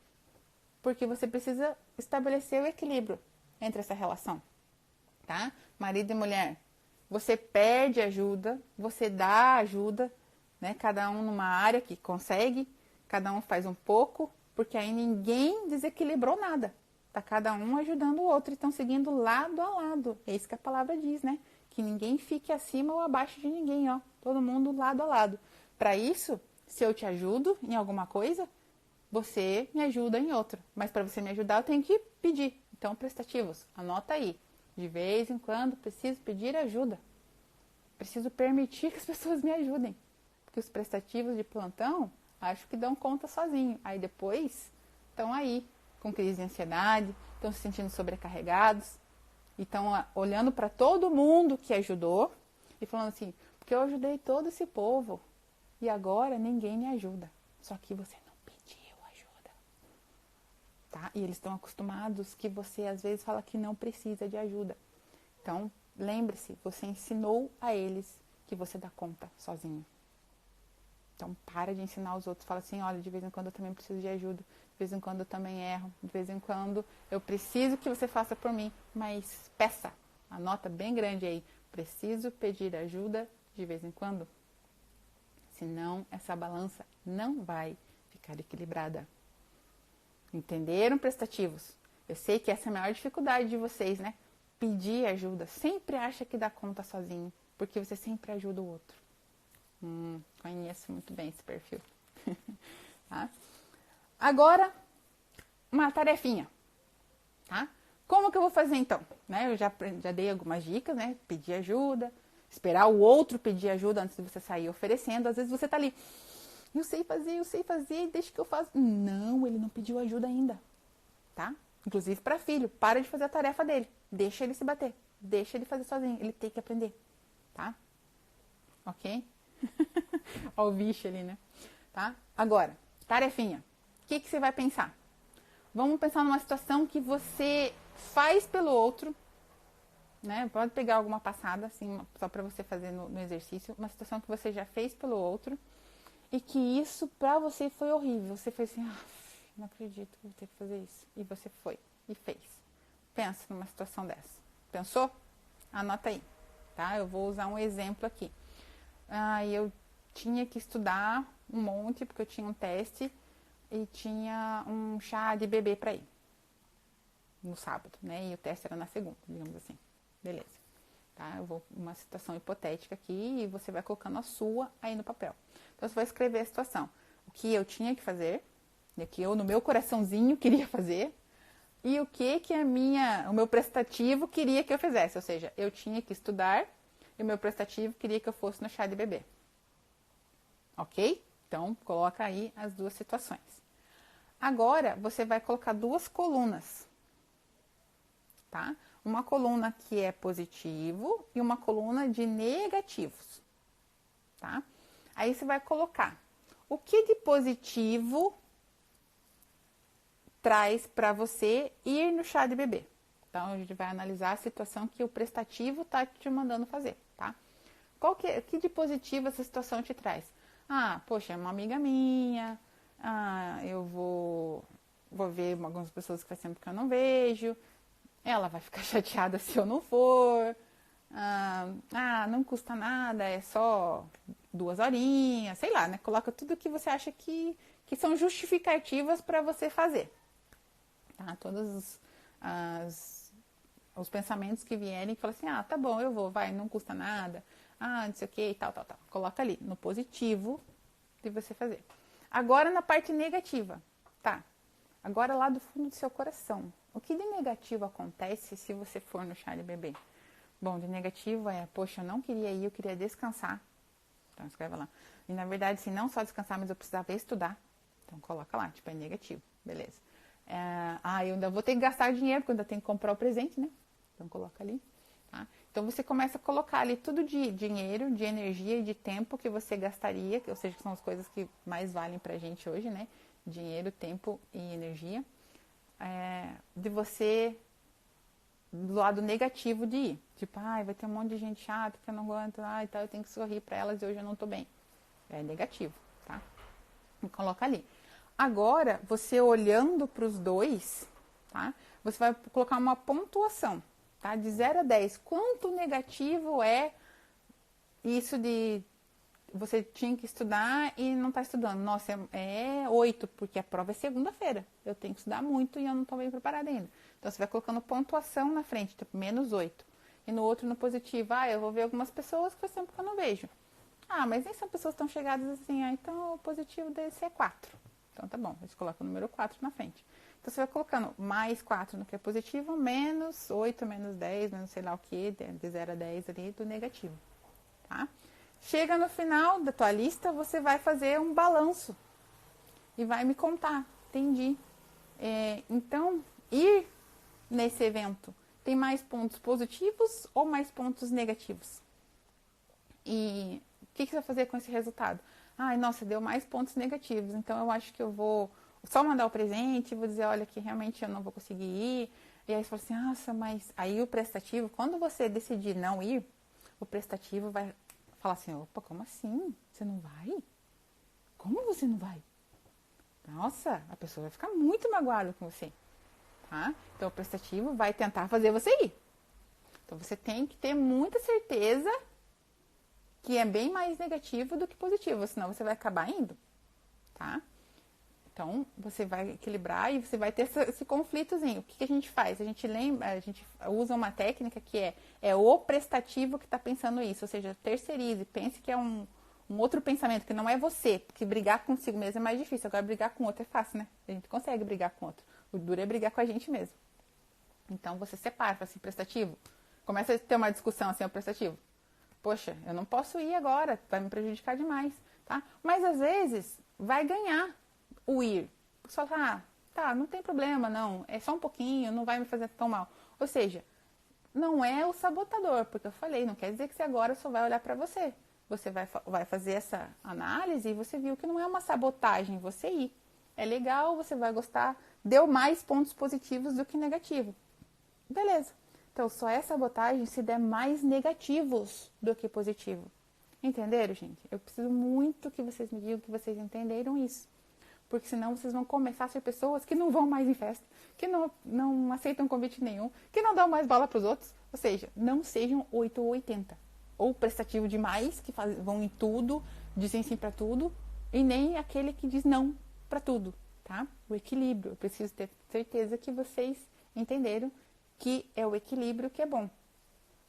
[SPEAKER 1] Porque você precisa estabelecer o equilíbrio entre essa relação, tá? Marido e mulher, você pede ajuda, você dá ajuda, né? Cada um numa área que consegue, cada um faz um pouco, porque aí ninguém desequilibrou nada. Tá cada um ajudando o outro e estão seguindo lado a lado. É isso que a palavra diz, né? Que ninguém fique acima ou abaixo de ninguém, ó. Todo mundo lado a lado. Para isso, se eu te ajudo em alguma coisa, você me ajuda em outra. Mas para você me ajudar, eu tenho que pedir. Então, prestativos, anota aí. De vez em quando, preciso pedir ajuda. Preciso permitir que as pessoas me ajudem. Porque os prestativos de plantão, acho que dão conta sozinho. Aí depois, estão aí, com crise de ansiedade, estão se sentindo sobrecarregados. E estão olhando para todo mundo que ajudou e falando assim, porque eu ajudei todo esse povo e agora ninguém me ajuda. Só que você não pediu ajuda. Tá? E eles estão acostumados que você às vezes fala que não precisa de ajuda. Então, lembre-se, você ensinou a eles que você dá conta sozinho. Então, para de ensinar os outros. Fala assim, olha, de vez em quando eu também preciso de ajuda. De vez em quando eu também erro. De vez em quando eu preciso que você faça por mim. Mas peça. Anota bem grande aí. Preciso pedir ajuda de vez em quando. Senão, essa balança não vai ficar equilibrada. Entenderam, prestativos? Eu sei que essa é a maior dificuldade de vocês, né? Pedir ajuda. Sempre acha que dá conta sozinho. Porque você sempre ajuda o outro. Conheço muito bem esse perfil. Tá? Agora, uma tarefinha. Tá? Como que eu vou fazer então? Né? Eu já dei algumas dicas, né? Pedir ajuda, esperar o outro pedir ajuda antes de você sair oferecendo. Às vezes você tá ali, eu sei fazer, deixa que eu faço. Não, ele não pediu ajuda ainda. Tá? Inclusive para filho, para de fazer a tarefa dele. Deixa ele se bater. Deixa ele fazer sozinho. Ele tem que aprender. Tá? Ok? Olha o bicho ali, né? Tá? Agora, tarefinha. O que você vai pensar? Vamos pensar numa situação que você faz pelo outro, né? Pode pegar alguma passada, assim, só para você fazer no exercício. Uma situação que você já fez pelo outro e que isso pra você foi horrível. Você foi assim, não acredito que vou ter que fazer isso. E você foi e fez. Pensa numa situação dessa. Pensou? Anota aí, tá? Eu vou usar um exemplo aqui. Eu tinha que estudar um monte, porque eu tinha um teste e tinha um chá de bebê para ir no sábado, né? E o teste era na segunda, digamos assim. Beleza. Tá? Eu vou uma situação hipotética aqui e você vai colocando a sua aí no papel. Então, você vai escrever a situação. O que eu tinha que fazer, o que eu, no meu coraçãozinho, queria fazer e o que o meu prestativo queria que eu fizesse. Ou seja, eu tinha que estudar e o meu prestativo queria que eu fosse no chá de bebê. Ok? Então, coloca aí as duas situações. Agora, você vai colocar duas colunas, tá? Uma coluna que é positivo e uma coluna de negativos. tá? Aí você vai colocar o que de positivo traz para você ir no chá de bebê. Então, a gente vai analisar a situação que o prestativo tá te mandando fazer, tá? Que de positivo essa situação te traz? Ah, poxa, é uma amiga minha, eu vou ver algumas pessoas que faz tempo que eu não vejo, ela vai ficar chateada se eu não for, não custa nada, é só 2 horinhas, sei lá, né? Coloca tudo que você acha que são justificativas para você fazer, tá? Todos os pensamentos que vierem, que falam assim, tá bom, eu vou, vai, não custa nada, não sei o que, tal. Coloca ali, no positivo de você fazer. Agora na parte negativa, tá? Agora lá do fundo do seu coração. O que de negativo acontece se você for no chá de bebê? Bom, de negativo poxa, eu não queria ir, eu queria descansar. Então escreve lá. E na verdade, se não só descansar, mas eu precisava estudar. Então coloca lá, tipo, é negativo. Beleza. Eu ainda vou ter que gastar dinheiro, porque eu ainda tenho que comprar o presente, né? Então coloca ali. Tá? Então você começa a colocar ali tudo de dinheiro, de energia e de tempo que você gastaria, ou seja, que são as coisas que mais valem pra gente hoje, né? Dinheiro, tempo e energia. De você, do lado negativo de ir. Tipo, vai ter um monte de gente chata que eu não aguento, eu tenho que sorrir pra elas e hoje eu não tô bem. É negativo, tá? E coloca ali. Agora, você olhando pros dois, tá? Você vai colocar uma pontuação, tá? De 0 a 10. Quanto negativo é isso de você tinha que estudar e não tá estudando? Nossa, é 8, porque a prova é segunda-feira. Eu tenho que estudar muito e eu não tô bem preparada ainda. Então, você vai colocando pontuação na frente, tipo, -8. E no outro, no positivo, eu vou ver algumas pessoas que faz tempo que eu não vejo. Mas nem são pessoas tão chegadas assim, então o positivo desse é 4. Então tá bom, a gente coloca o número 4 na frente. Então você vai colocando mais 4 no que é positivo, menos 8, menos 10, menos sei lá o que, de 0 a 10 ali do negativo, tá? Chega no final da tua lista, você vai fazer um balanço e vai me contar, entendi. Então, ir nesse evento tem mais pontos positivos ou mais pontos negativos? E o que você vai fazer com esse resultado? Nossa, deu mais pontos negativos, então eu acho que eu vou só mandar o presente, vou dizer, olha, que realmente eu não vou conseguir ir. E aí você fala assim, nossa, mas aí o prestativo, quando você decidir não ir, o prestativo vai falar assim, opa, como assim? Você não vai? Como você não vai? Nossa, a pessoa vai ficar muito magoada com você, tá? Então o prestativo vai tentar fazer você ir. Então você tem que ter muita certeza que é bem mais negativo do que positivo, senão você vai acabar indo, tá? Então, você vai equilibrar e você vai ter esse conflitozinho. O que a gente faz? A gente usa uma técnica que é o prestativo que está pensando isso, ou seja, terceirize, pense que é um outro pensamento, que não é você, porque brigar consigo mesmo é mais difícil, agora brigar com outro é fácil, né? A gente consegue brigar com outro. O duro é brigar com a gente mesmo. Então, você separa, fala assim, prestativo, começa a ter uma discussão assim, o prestativo. Poxa, eu não posso ir agora, vai me prejudicar demais, tá? Mas às vezes vai ganhar o ir. Você fala, tá, não tem problema, não, é só um pouquinho, não vai me fazer tão mal. Ou seja, não é o sabotador, porque eu falei, não quer dizer que você agora só vai olhar pra você. Você vai fazer essa análise e você viu que não é uma sabotagem você ir. É legal, você vai gostar, deu mais pontos positivos do que negativo. Beleza. Então, só é sabotagem se der mais negativos do que positivo. Entenderam, gente? Eu preciso muito que vocês me digam que vocês entenderam isso. Porque senão vocês vão começar a ser pessoas que não vão mais em festa, que não aceitam convite nenhum, que não dão mais bola para os outros. Ou seja, não sejam 8 ou 80. Ou prestativo demais, que vão em tudo, dizem sim para tudo, e nem aquele que diz não para tudo, tá? O equilíbrio. Eu preciso ter certeza que vocês entenderam que é o equilíbrio que é bom.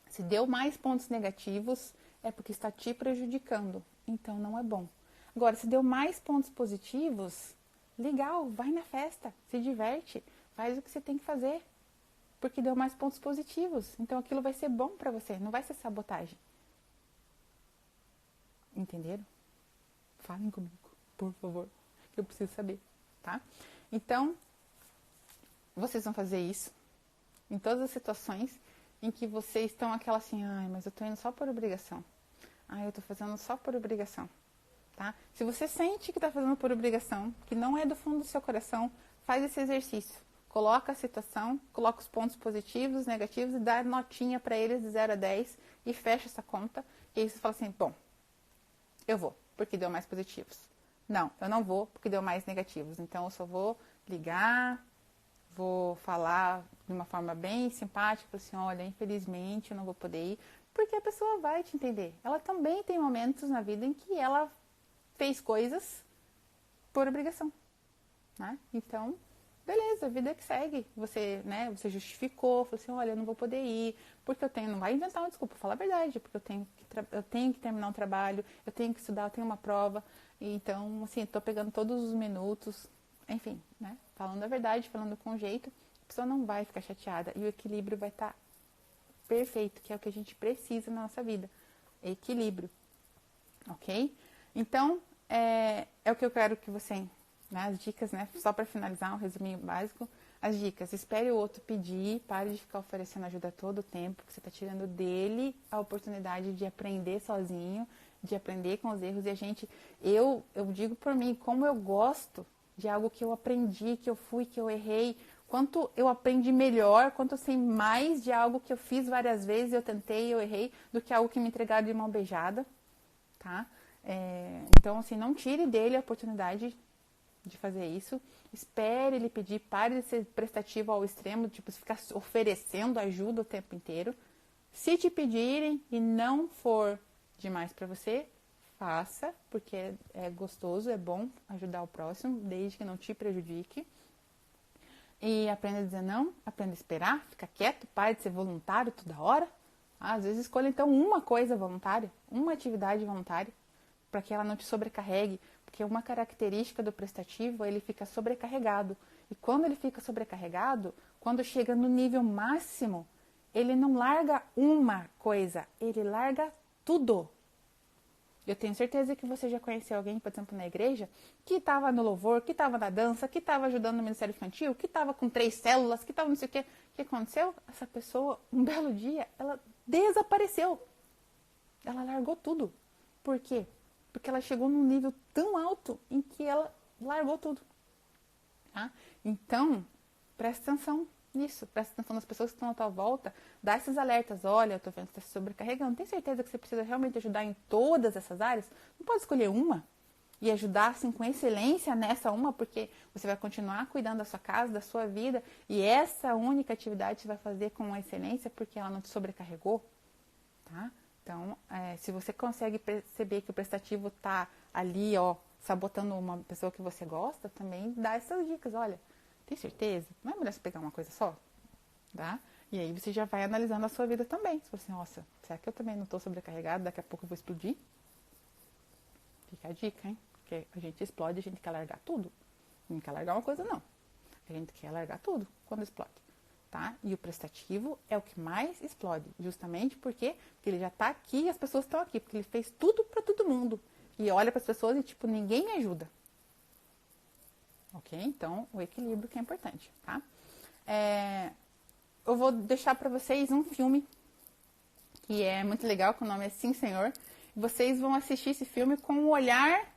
[SPEAKER 1] Se deu mais pontos negativos, é porque está te prejudicando. Então, não é bom. Agora, se deu mais pontos positivos, legal, vai na festa, se diverte, faz o que você tem que fazer. Porque deu mais pontos positivos. Então, aquilo vai ser bom para você, não vai ser sabotagem. Entenderam? Falem comigo, por favor, que eu preciso saber, tá? Então, vocês vão fazer isso em todas as situações em que vocês estão aquela assim, mas eu tô indo só por obrigação. Ah, eu tô fazendo só por obrigação, tá? Se você sente que tá fazendo por obrigação, que não é do fundo do seu coração, faz esse exercício. Coloca a situação, coloca os pontos positivos, negativos e dá notinha para eles de 0 a 10 e fecha essa conta. E aí você fala assim, bom, eu vou, porque deu mais positivos. Não, eu não vou, porque deu mais negativos. Então, eu só vou ligar, vou falar de uma forma bem simpática, assim, olha, infelizmente eu não vou poder ir, porque a pessoa vai te entender. Ela também tem momentos na vida em que ela fez coisas por obrigação, né? Então, beleza, a vida que segue. Você, né, você justificou, falou assim, olha, eu não vou poder ir, porque eu tenho, não vai inventar uma desculpa, fala a verdade, porque eu tenho que terminar um trabalho, eu tenho que estudar, eu tenho uma prova, então, assim, tô pegando todos os minutos, enfim, né, falando a verdade, falando com jeito, a pessoa não vai ficar chateada e o equilíbrio vai estar perfeito, que é o que a gente precisa na nossa vida, equilíbrio, ok? Então, é o que eu quero que você, né, as dicas, né, só para finalizar, um resuminho básico, as dicas, espere o outro pedir, pare de ficar oferecendo ajuda todo o tempo, que você está tirando dele a oportunidade de aprender sozinho, de aprender com os erros, e eu digo por mim, como eu gosto de algo que eu aprendi, que eu fui, que eu errei, quanto eu aprendi melhor, quanto eu sei mais de algo que eu fiz várias vezes, eu tentei, eu errei, do que algo que me entregaram de mão beijada, tá? Então, assim, não tire dele a oportunidade de fazer isso. Espere ele pedir, pare de ser prestativo ao extremo, tipo, ficar oferecendo ajuda o tempo inteiro. Se te pedirem e não for demais para você, faça, porque é gostoso, é bom ajudar o próximo, desde que não te prejudique. E aprenda a dizer não, aprenda a esperar, fica quieto, pare de ser voluntário toda hora. Às vezes escolha então uma coisa voluntária, uma atividade voluntária, para que ela não te sobrecarregue, porque uma característica do prestativo, ele fica sobrecarregado. E quando ele fica sobrecarregado, quando chega no nível máximo, ele não larga uma coisa, ele larga tudo. Eu tenho certeza que você já conheceu alguém, por exemplo, na igreja, que estava no louvor, que estava na dança, que estava ajudando no ministério infantil, que estava com 3 células, que estava não sei o quê. O que aconteceu? Essa pessoa, um belo dia, ela desapareceu. Ela largou tudo. Por quê? Porque ela chegou num nível tão alto em que ela largou tudo. Tá? Então, presta atenção nisso. Presta atenção nas pessoas que estão à tua volta. Dá esses alertas. Olha, eu tô vendo que você está se sobrecarregando. Tem certeza que você precisa realmente ajudar em todas essas áreas? Não pode escolher uma e ajudar assim, com excelência nessa uma, porque você vai continuar cuidando da sua casa, da sua vida, e essa única atividade você vai fazer com excelência porque ela não te sobrecarregou. Tá? Então, se você consegue perceber que o prestativo está ali, ó, sabotando uma pessoa que você gosta, também dá essas dicas. Olha, tem certeza? Não é melhor você pegar uma coisa só? Tá? E aí você já vai analisando a sua vida também. Você fala assim, nossa, será que eu também não estou sobrecarregado? Daqui a pouco eu vou explodir? Fica a dica, hein? Porque a gente explode, a gente quer largar tudo. Não quer largar uma coisa, não. A gente quer largar tudo quando explode. Tá? E o prestativo é o que mais explode, justamente porque ele já está aqui e as pessoas estão aqui, porque ele fez tudo para todo mundo. E olha para as pessoas e, tipo, ninguém me ajuda. Ok? Então, o equilíbrio que é importante, tá? Eu vou deixar para vocês um filme que é muito legal, que o nome é Sim, Senhor. Vocês vão assistir esse filme com o olhar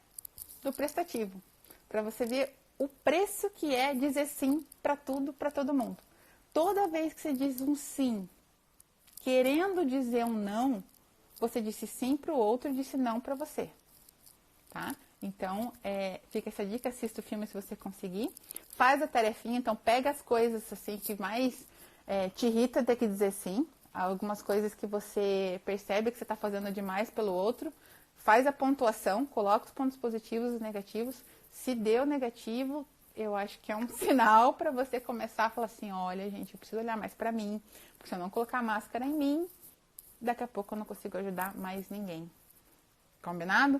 [SPEAKER 1] do prestativo, para você ver o preço que é dizer sim para tudo, para todo mundo. Toda vez que você diz um sim, querendo dizer um não, você disse sim para o outro e disse não para você, tá? Então, fica essa dica, assista o filme se você conseguir. Faz a tarefinha, então pega as coisas assim que mais te irrita ter que dizer sim. Algumas coisas que você percebe que você está fazendo demais pelo outro. Faz a pontuação, coloca os pontos positivos e negativos. Se deu negativo, eu acho que é um sinal para você começar a falar assim, olha, gente, eu preciso olhar mais para mim, porque se eu não colocar máscara em mim, daqui a pouco eu não consigo ajudar mais ninguém. Combinado?